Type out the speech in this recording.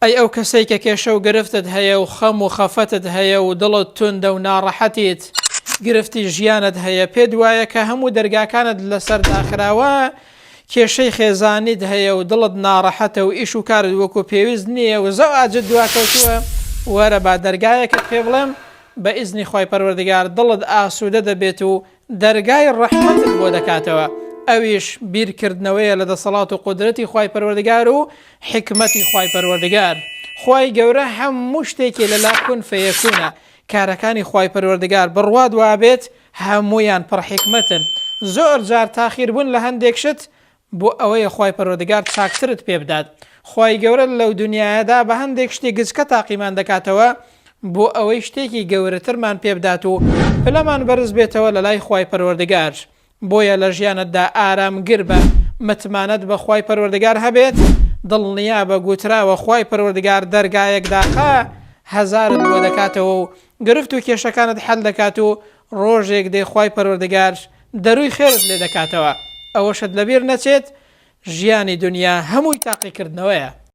ئەی ئەو کەسەی کە کێشە و گرفتت هەیە و خەم و خەفەتت هەیە و دڵت توندە و ناڕەحەتیت، گرفتی ژیانت هەیە، پێت وایە کە هەموو دەرگاکانت لەسەر داخراوە، کێشەی خێزانیت هەیە و دڵت ناڕەحەتە و ئیش و کارت وەکو پێویست نییە و زەو ئاجت دواکەوتووە، وەرە با دەرگایەکت پێ بڵێم بە ئیزنی خۆی پەروەردگار دڵت ئاسوودە دەبێت و دەرگای ڕەحمەتت بۆ دەکاتەوە. ئەویش بیرکردنەوەیە لە دەسەڵات و قودرەتی خی پەروەردگار و حکمەتی خی پەروەردگار. خی گەورە هەموو شتێکی لەلا کون فەیەکوونە، کارەکانی خی پەروەردگار بڕواد وابێت هەمویان پڕ حکمەتن. زۆر جار تاخیر بوون لە هەندێک شت بۆ ئەوەیە خی پەروەردگار چاکترت پێ بدات. خی گەورە لەو دنیادا بە هەندێک شتی گچکە تاقیمان دەکاتەوە بۆ ئەوەی شتێکی گەورەترمان پێ بدات و پلەمان بەرز بێتەوە لە لای خی پەروەردگار. بۆیە لە ژیانتدا ئارامگر بە، متمانەت بە خی پەروەردگار هەبێت، دڵنیا بە گوتراوە خی پەروەردگار دەرگایەک داخا هەزارت بۆ دەکاتەوە و گرفت و کێشەکانت حەل دەکات و ڕۆژێک دەی خی پەروەردگار دەروی خێرت لێ دەکاتەوە. ئەوەشت لەبیر نەچێت ژیانی دنیا هەمووی تاقیکردنەوەیە.